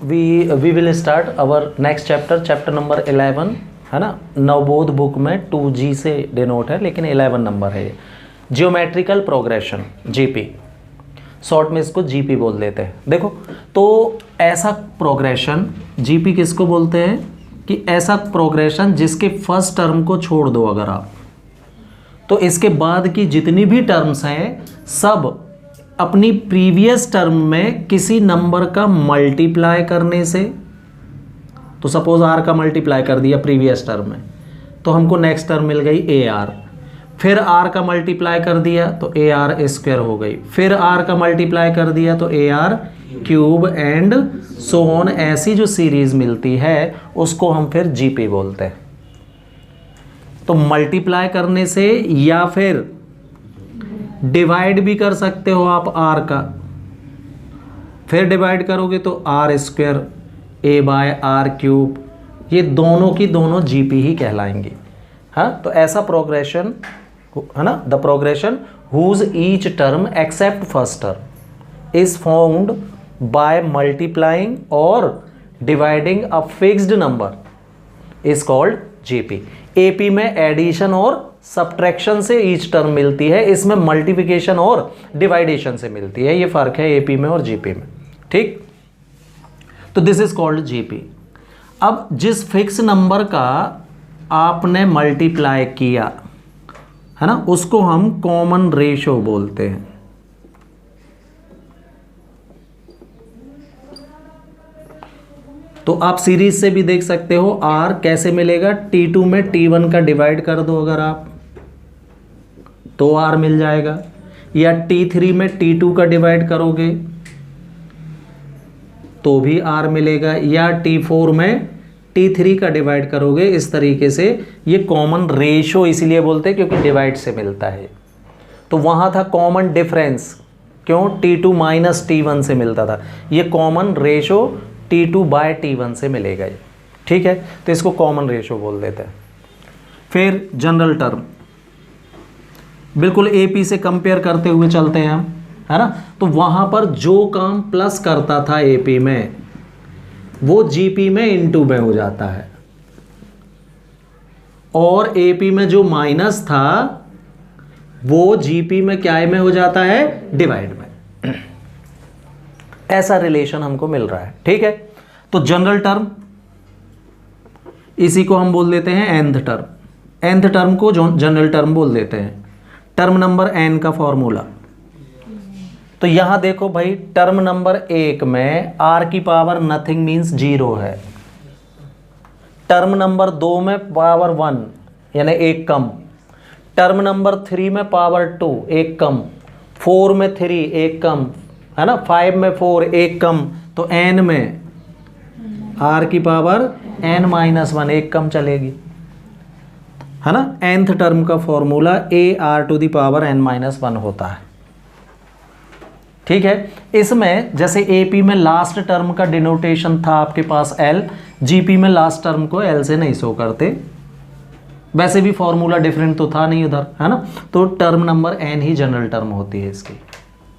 We will start our next chapter, chapter number 11 है ना। Navbodh book में 2G से डिनोट है, लेकिन 11 नंबर है। जियोमेट्रिकल प्रोग्रेशन, जीपी, शॉर्ट में इसको जीपी बोल देते हैं। देखो तो ऐसा प्रोग्रेशन, जीपी किसको बोलते हैं कि ऐसा प्रोग्रेशन जिसके फर्स्ट टर्म को छोड़ दो अगर आप, तो इसके बाद की जितनी भी टर्म्स हैं सब अपनी प्रीवियस टर्म में किसी नंबर का मल्टीप्लाई करने से, तो सपोज आर का मल्टीप्लाई कर दिया प्रीवियस टर्म में, तो हमको नेक्स्ट टर्म मिल गई ए आर। फिर आर का मल्टीप्लाई कर दिया तो ए आर स्क्वायर हो गई। फिर आर का मल्टीप्लाई कर दिया तो A R cube and so on. ऐसी जो सीरीज मिलती है उसको हम फिर जीपी बोलते हैं। तो मल्टीप्लाई करने से या फिर डिवाइड भी कर सकते हो आप आर का, फिर डिवाइड करोगे तो R square A by are cube, ये दोनों की दोनों जीपी ही कहलाएंगी। हाँ, तो ऐसा प्रोग्रेशन है ना, the progression whose each term except first term is found by multiplying और dividing a fixed number is called GP. AP में एडिशन और सब्ट्रैक्शन से ईच टर्म मिलती है, इसमें मल्टीप्लिकेशन और डिवाइडेशन से मिलती है। ये फर्क है एपी में और जीपी में, ठीक। तो दिस इज कॉल्ड जीपी। अब जिस फिक्स नंबर का आपने मल्टीप्लाई किया है ना, उसको हम कॉमन रेशो बोलते हैं। तो आप सीरीज से भी देख सकते हो आर कैसे मिलेगा, T2 में T1 का डिवाइड कर दो अगर आप तो आर मिल जाएगा, या T3 में T2 का डिवाइड करोगे तो भी आर मिलेगा, या T4 में T3 का डिवाइड करोगे। इस तरीके से ये कॉमन रेशो इसीलिए बोलते हैं क्योंकि डिवाइड से मिलता है। तो वहाँ था कॉमन डिफरेंस, क्यों, T2 माइनस T1 से मिलता था। ये common ratio T2 bye T1 से मिलेगा ये, ठीक है। तो इसको कॉमन रेशो बोल देते हैं। फिर जनरल टर्म, बिल्कुल एपी से कंपेयर करते हुए चलते हैं हम, है ना। तो वहाँ पर जो काम प्लस करता था एपी में वो जीपी में इनटू में हो जाता है, और एपी में जो माइनस था वो जीपी में क्या में हो जाता है, डिवाइड में। ऐसा रिलेशन हमको मिल रहा है, ठीक है। तो जनरल टर्म, इसी को हम बोल देते हैं nth टर्म। nth टर्म को जनरल टर्म बोल देते हैं। टर्म नंबर n का फॉर्मूला, तो यहां देखो भाई, टर्म नंबर 1 में r की पावर नथिंग मीन्स 0 है। टर्म नंबर 2 में पावर 1 यानी 1 कम। टर्म नंबर 3 में पावर 2 1 कम। 4 में 3 1 कम, है ना। 5 में 4 1 कम। तो n में r की पावर n माइनस 1 1 कम चलेगी, है ना। nth टर्म का formula ar to the power n minus 1 होता है, ठीक है। इसमें जैसे एपी में लास्ट टर्म का डिनोटेशन था आपके पास l, जीपी में लास्ट टर्म को l से नहीं शो करते। वैसे भी फॉर्मूला डिफरेंट तो था नहीं उधर, है ना। तो टर्म नंबर n ही जनरल टर्म होती है इसकी,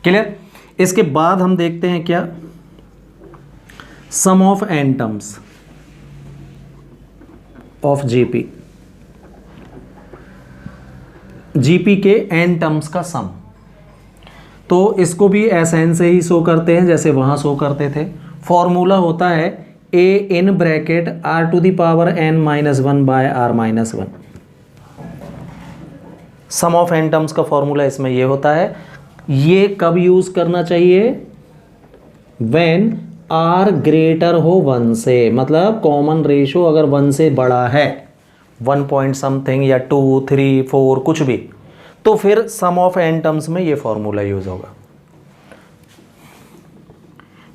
क्लियर। इसके बाद हम देखते हैं क्या, sum of n terms of GP. GP के n टर्म्स का सम, तो इसको भी SN से ही शो करते हैं जैसे वहाँ शो करते थे। फॉर्मूला होता है a in bracket r to the power n minus 1 by r minus 1। Sum of n terms का फॉर्मूला इसमें ये होता है। ये कब यूज़ करना चाहिए, व्हेन r ग्रेटर हो 1 से, मतलब कॉमन रेशो अगर 1 से बड़ा है, 1 पॉइंट समथिंग या 2 3 4 कुछ भी, तो फिर सम ऑफ n टर्म्स में ये फॉर्मूला यूज होगा।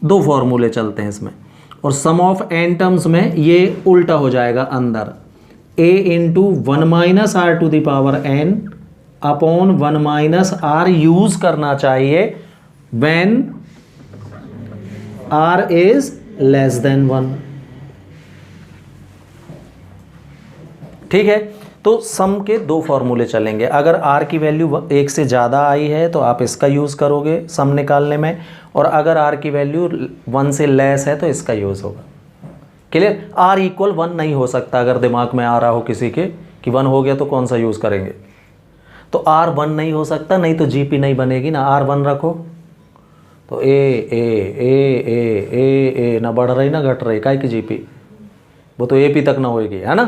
दो फॉर्मूले चलते हैं इसमें, और सम ऑफ n टर्म्स में ये उल्टा हो जाएगा अंदर, a into 1 minus r to the power n upon 1 minus r use करना चाहिए when r is less than 1, ठीक है। तो सम के दो फॉर्मूले चलेंगे। अगर r की वैल्यू 1 से ज़्यादा आई है तो आप इसका यूज़ करोगे सम निकालने में, और अगर r की वैल्यू 1 से लेस है तो इसका यूज़ होगा। क्लियर? r इक्वल 1 नहीं हो सकता। अगर दिमाग में आ रहा हो किसी के कि 1 हो गया तो कौन सा यूज़ करेंगे, तो r 1 नहीं हो सकता, नहीं तो GP नहीं बनेगी ना। r 1 रखो तो ए ए ए ए ए ए ना बढ़ रही ना घट रही, काय की GP, वो तो AP तक ना होएगी, है ना।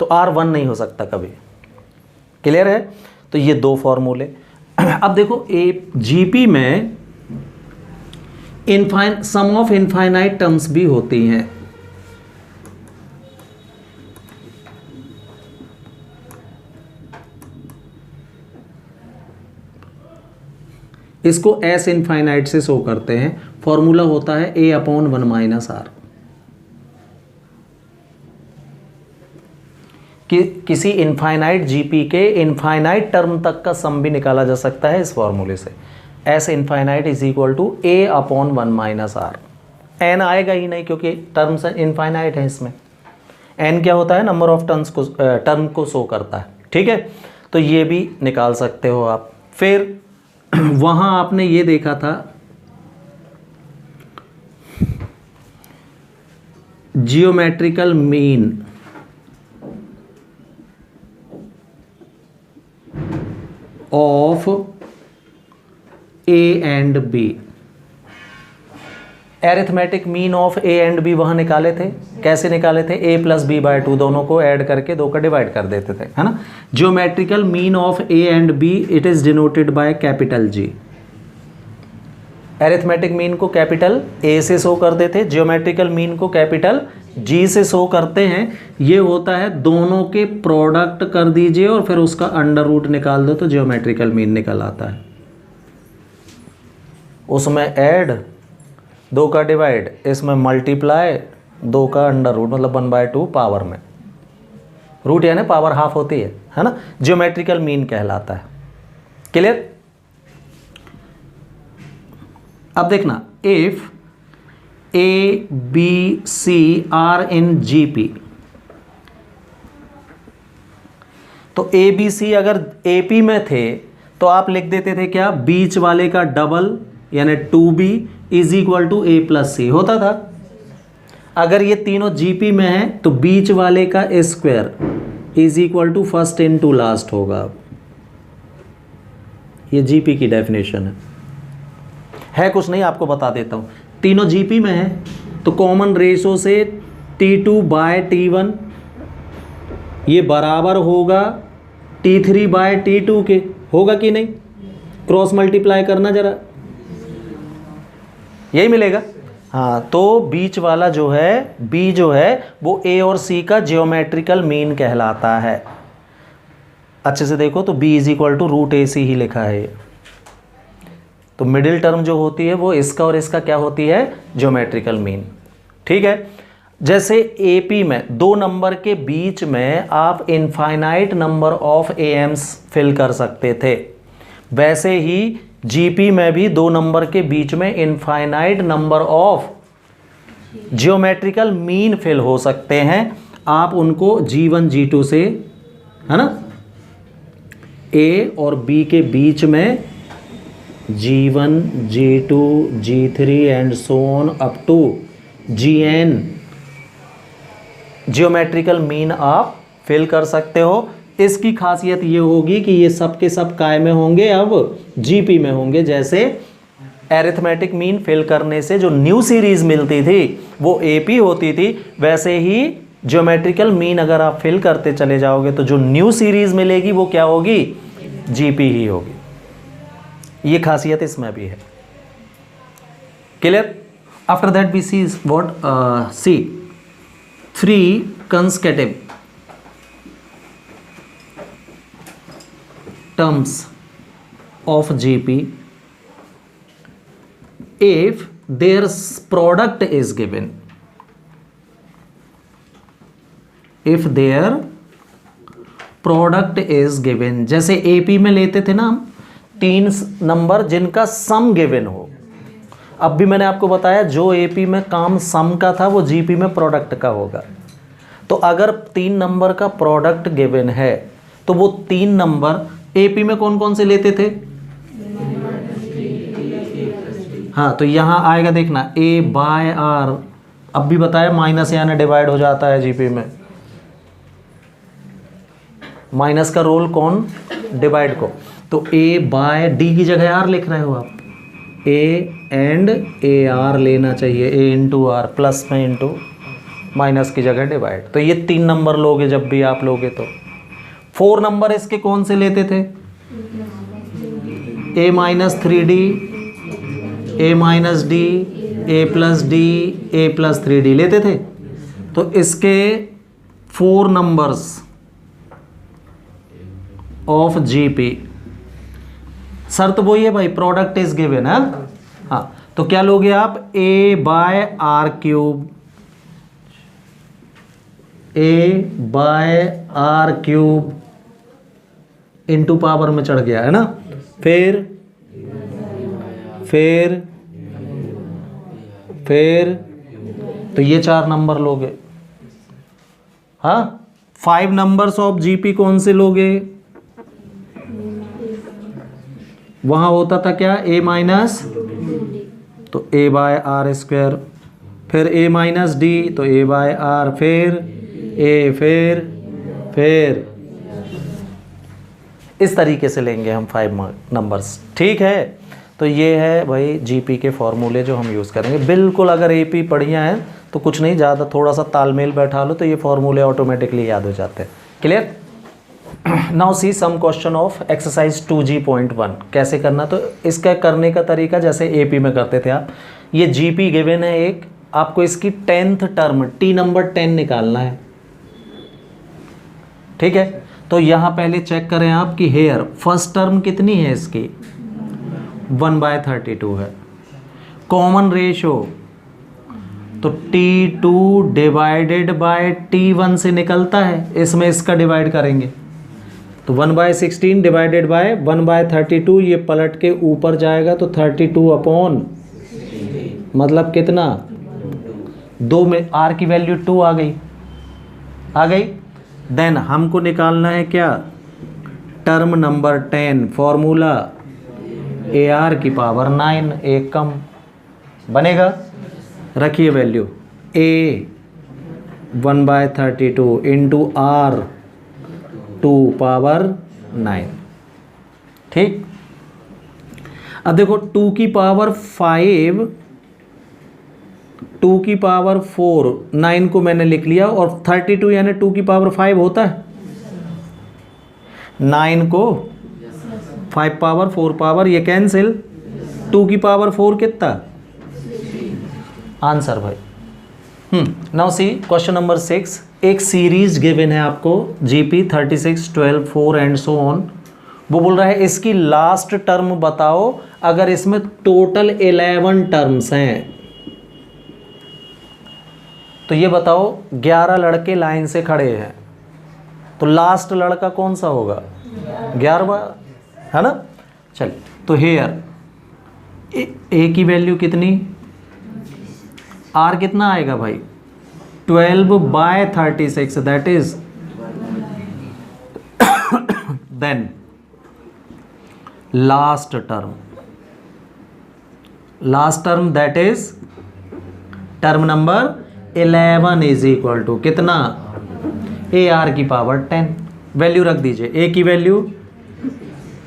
तो r 1 नहीं हो सकता कभी। क्लियर है? तो ये दो फॉर्मूले। अब देखो GP में सम ऑफ इनफाइनाइट टर्म्स भी होती हैं। इसको S इनफाइनाइट से शो करते हैं। फॉर्मूला होता है A/1 - R। कि किसी इनफाइनाइट GP के इनफाइनाइट टर्म तक का सम भी निकाला जा सकता है इस फॉर्मूले से। S infinite is equal to A/1 - R। n आएगा ही नहीं क्योंकि टर्म्स इनफाइनाइट है। इसमें n क्या होता है? नंबर ऑफ टर्म को शो करता है। ठीक है, तो ये भी निकाल सकते हो आप। फिर वहाँ आपने ये देखा था geometrical mean of A and B। Arithmetic mean of A and B वहाँ निकाले थे। कैसे निकाले थे? A + B/2 दोनों को ऐड करके 2 का डिवाइड कर देते थे, है ना। Geometrical mean of A and B it is denoted by capital G। Arithmetic mean को कैपिटल A से शो कर देते, जियोमेट्रिकल मीन को कैपिटल G से शो करते हैं। ये होता है दोनों के प्रोडक्ट कर दीजिए और फिर उसका अंडर रूट निकाल दो तो जियोमेट्रिकल मीन निकल आता है। उसमें ऐड 2 का डिवाइड, इसमें मल्टीप्लाई 2 का अंडर रूट, मतलब 1/2 पावर में। रूट यानी पावर हाफ होती है ना। जियोमेट्रिकल मीन कहलाता है। क्लियर? अब देखना, if A, B, C are in GP, तो A, B, C अगर AP में थे तो आप लिख देते थे क्या? बीच वाले का डबल यानी 2B is equal to A + C होता था। अगर ये तीनों GP में है तो बीच वाले का square is equal to first into last होगा। ये GP की डेफिनेशन है कुछ नहीं, आपको बता देता हूँ। तीनों GP में है तो कॉमन रेशो से T2/T1 ये बराबर होगा T3/T2 के, होगा कि नहीं? क्रॉस मल्टीप्लाई करना जरा, यही मिलेगा। हाँ, तो बीच वाला जो है B जो है वो A और C का जियोमेट्रिकल मीन कहलाता है। अच्छे से देखो तो B is equal to √AC ही लिखा है। तो मिडिल टर्म जो होती है वो इसका और इसका क्या होती है? Geometrical mean. ठीक है, जैसे AP में 2 नंबर के बीच में आप infinite number of AMs fill कर सकते थे, वैसे ही GP में भी 2 नंबर के बीच में infinite number of geometrical mean fill हो सकते हैं। आप उनको G1 G2 से, है ना, A और B के बीच में G1 G2 G3 and so on up to GN geometrical mean आप फिल कर सकते हो। इसकी खासियत ये होगी कि ये सब के सब काय में होंगे, अब GP में होंगे। जैसे एरिथमेटिक मीन फिल करने से जो न्यू सीरीज मिलती थी वो AP होती थी, वैसे ही जियोमेट्रिकल मीन अगर आप फिल करते चले जाओगे तो जो न्यू सीरीज मिलेगी वो क्या होगी? GP ही होगी। ये खासियत इसमें भी है। Clear? After that we see what see free consecutive terms of GP if their product is given. If their product is given, जैसे AP में लेते थे ना हम 3 नंबर जिनका सम गिवन हो। अब भी मैंने आपको बताया जो AP में काम सम का था वो GP में प्रोडक्ट का होगा। तो अगर 3 नंबर का प्रोडक्ट गिवन है तो वो 3 नंबर एपी में कौन कौन से लेते थे? हाँ, तो यहाँ आएगा देखना ए बाय आर, अब भी बताया माइनस यानी डिवाइड हो जाता है जीपी में। माइनस का रोल कौन? डिवाइड को। तो ए बाय डी की जगह आर लिख रहे हो आप, ए एंड ए आर लेना चाहिए, ए इंटू आर, प्लस में इंटू माइनस की जगह डिवाइड। तो ये 3 नंबर लोगे जब भी आप लोगे तो 4 नंबर इसके कौन से लेते थे? ए माइनस 3D, ए माइनस डी, ए प्लस डी, ए प्लस 3D लेते थे। तो इसके 4 नंबर्स ऑफ जीपी, शर्त वही है भाई, प्रोडक्ट इज गिवन है। हाँ, तो क्या लोगे आप? A by are cube, a by are cube into power में चढ़ गया है ना, फिर तो ये 4 नंबर लोगे। हाँ, 5 नंबर्स ऑफ जीपी कौन से लोगे? वहां होता था क्या? ए माइनस, तो ए बाय आर स्क्वायर, फिर ए माइनस डी, तो ए बाय आर, फिर ए, फिर इस तरीके से लेंगे हम 5 नंबर्स। ठीक है, तो ये है भाई जीपी के फॉर्मूले जो हम यूज़ करेंगे। बिल्कुल अगर एपी बढ़िया है तो कुछ नहीं, ज़्यादा थोड़ा सा तालमेल बैठा लो तो ये फॉर्मूले ऑटोमेटिकली याद हो जाते हैं। Clear? Now see some question of exercise 2G.1 कैसे करना। तो इसका करने का तरीका जैसे एपी में करते थे आप, ये जीपी गिवन है एक, आपको इसकी 10th टर्म टी नंबर 10 निकालना है। ठीक है, तो यहाँ पहले चेक करें आप कि हेयर फर्स्ट टर्म कितनी है इसकी? 1/32 है। कॉमन रेशो तो T2 डिवाइडेड बाय T1 से निकलता है, इसमें इसका डिवाइड करेंगे तो 1/16 डिवाइडेड बाय 1/32, ये पलट के ऊपर जाएगा तो 32 अपॉन, मतलब कितना? 2 में R की वैल्यू 2 आ गई। देन हमको निकालना है क्या? टर्म नंबर 10, फॉर्मूला AR की पावर 9, एक कम बनेगा। रखिए value A 1/32 into R 2 power 9। ठीक, अब देखो 2 की पावर 5, 2 की पावर 4, 9 को मैंने लिख लिया, और 32 यानी 2 की पावर 5 होता है। 9 को 5 पावर 4 पावर ये कैंसिल, 2 की पावर 4 कितना? आंसर भाई। Now see question number 6। एक सीरीज गिवन है आपको जीपी 36, 12, 4 एंड सो ऑन। वो बोल रहा है इसकी लास्ट टर्म बताओ अगर इसमें टोटल 11 टर्म्स हैं। तो ये बताओ 11 लड़के लाइन से खड़े हैं, तो लास्ट लड़का कौन सा होगा? 11वां, है ना। चल, तो हेयर ए की वैल्यू कितनी? आर कितना आएगा भाई? 12/36, that is then last term that is term number 11 is equal to कितना? ए आर की पावर 10। वैल्यू रख दीजिए, ए की वैल्यू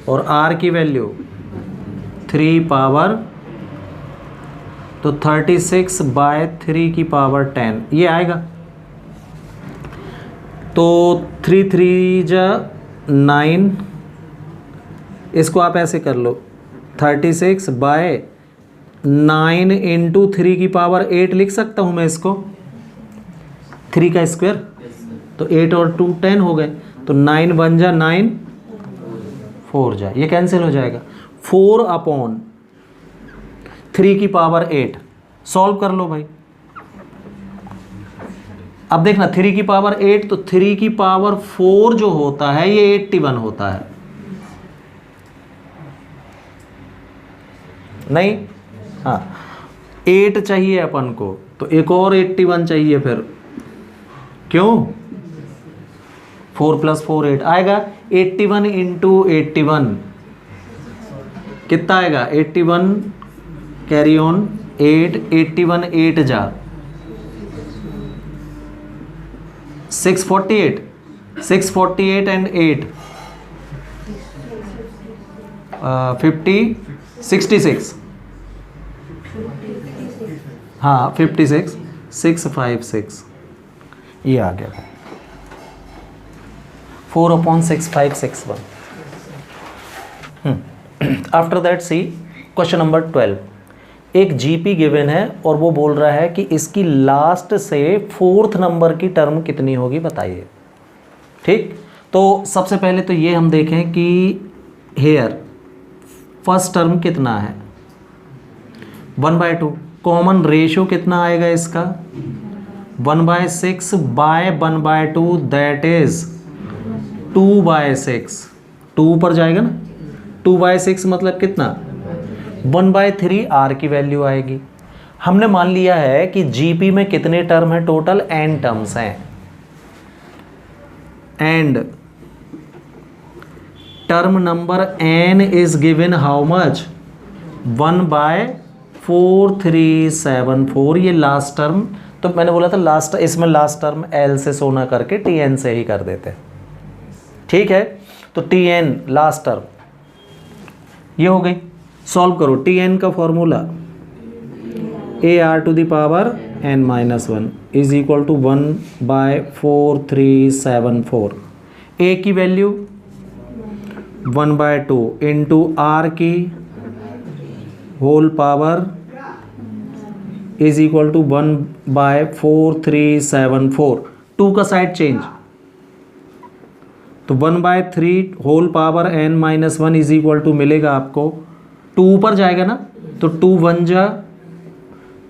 और आर की वैल्यू 3 पावर, तो 36/3 की पावर 10 ये आएगा। तो 3 3 जा 9, इसको आप ऐसे कर लो, 36/9 इंटू 3 की पावर 8 लिख सकता हूँ मैं इसको, 3 का स्क्वायर, तो 8 और 2 10 हो गए, तो 9 1 जा 9, 4 जा, ये कैंसिल हो जाएगा। 4/3 की पावर 8 सॉल्व कर लो भाई। अब देखना 3 की पावर 8, तो 3 की पावर 4 जो होता है ये 81 होता है, नहीं? हाँ, 8 चाहिए अपन को, तो एक और 81 चाहिए फिर, क्यों? 4 + 4 8 आएगा। 81 इंटू 81 कितना आएगा? 81 कैरी ऑन 8, 81 8 जा 648, 648 एंड 8 50 66, हाँ 56 656 ये आ गया 4/6561। After that see question number 12। एक जीपी गिवन है और वो बोल रहा है कि इसकी लास्ट से 4th नंबर की टर्म कितनी होगी बताइए। ठीक, तो सबसे पहले तो ये हम देखें कि हेयर फर्स्ट टर्म कितना है 1/2, कॉमन रेशियो कितना आएगा इसका 1/6 बाय 1/2 दैट इज 2/6, 2 पर जाएगा ना, 2/6 मतलब कितना 1/3 आर की वैल्यू आएगी। हमने मान लिया है कि जीपी में कितने टर्म है टोटल, n टर्म्स हैं, and term number n is given how much 1/4374। ये लास्ट टर्म, तो मैंने बोला था लास्ट, इसमें लास्ट टर्म l से सोना करके tn से ही कर देते हैं। ठीक है, तो tn लास्ट टर्म ये हो गई। सॉल्व करो, tn का formula ar⁻n-1 is equal to 1/4374। a की वैल्यू 1/2 इंटू आर की whole power is equal to 1/4374। 2 का साइड चेंज, तो 1/3 whole power n-1 is equal to मिलेगा आपको 2 पर जाएगा ना, तो 2 1 जा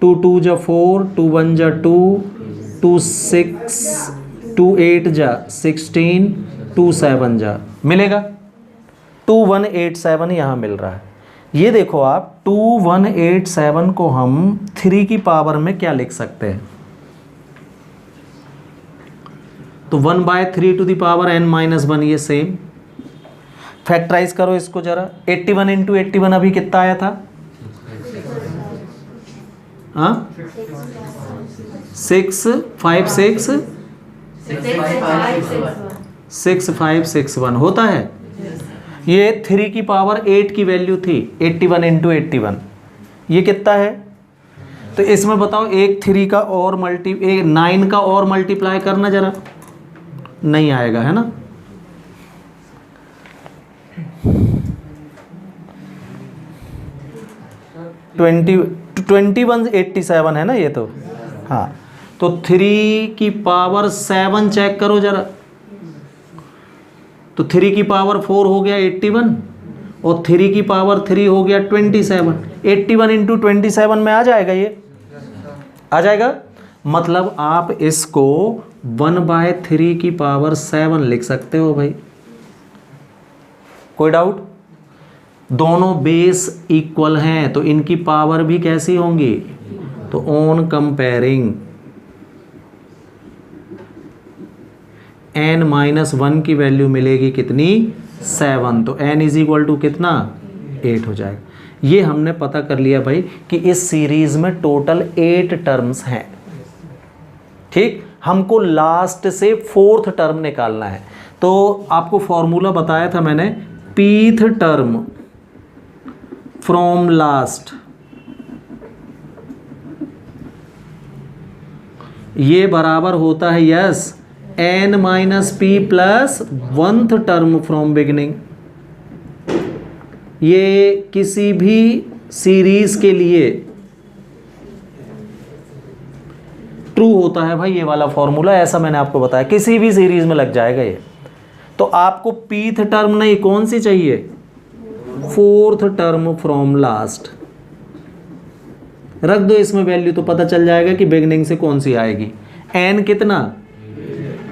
2 2 जा 4, 2 1 जा 2, 2 6, 2 8 जा 16, 2 7 जा मिलेगा 2187 यहाँ मिल रहा है। ये देखो आप 2187 को हम 3 की पावर में क्या लिख सकते हैं, तो 1/3 टू द पावर n-1, ये सेम। फैक्टराइज करो इसको जरा, 81 इंटू 81 अभी कितना आया था, हाँ 6561 होता है। ये 3 की पावर 8 की वैल्यू थी 81 इंटू 81, ये कितना है, तो इसमें बताओ एक 3 का और 9 का और मल्टीप्लाई करना जरा, नहीं आएगा है ना। ट्वेंटी 2187 है ना ये तो, हाँ तो 3 की पावर 7 चेक करो जरा, तो 3 की पावर 4 हो गया 81 और 3 की पावर 3 हो गया 27। 81 इंटू 27 में आ जाएगा, ये आ जाएगा। मतलब आप इसको 1/3 की पावर 7 लिख सकते हो भाई, कोई डाउट। दोनों बेस इक्वल हैं तो इनकी पावर भी कैसी होंगी, तो ऑन कंपेयरिंग n-1 की वैल्यू मिलेगी कितनी 7, तो n इज इक्वल टू कितना 8 हो जाएगा। ये हमने पता कर लिया भाई कि इस सीरीज में टोटल 8 टर्म्स हैं। ठीक, हमको लास्ट से 4th टर्म निकालना है, तो आपको फॉर्मूला बताया था मैंने, pth टर्म फ्रॉम लास्ट, ये बराबर होता है yes n-p plus 1th term from beginning. ये किसी भी सीरीज के लिए ट्रू होता है भाई, ये वाला फॉर्मूला, ऐसा मैंने आपको बताया, किसी भी सीरीज में लग जाएगा ये। तो आपको pth टर्म नहीं, कौन सी चाहिए 4th टर्म फ्रॉम लास्ट, रख दो इसमें वैल्यू तो पता चल जाएगा कि बिगिनिंग से कौन सी आएगी। n कितना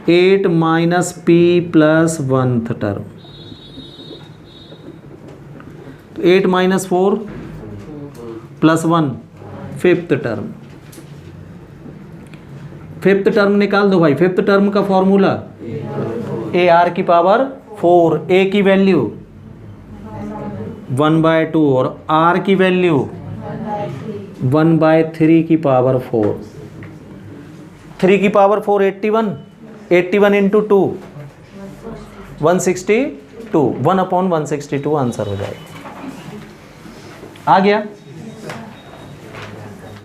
8 minus p plus 1th term, तो 8 minus 4 plus 1 5th term. 5th term निकाल दो भाई, 5th टर्म का फॉर्मूला AR की पावर 4, ए की वैल्यू 1/2 और आर की वैल्यू 1/3 की पावर 4। 3 की पावर 4 81, 81 इंटू 2 162, 1/162 आंसर हो जाएगा। आ गया।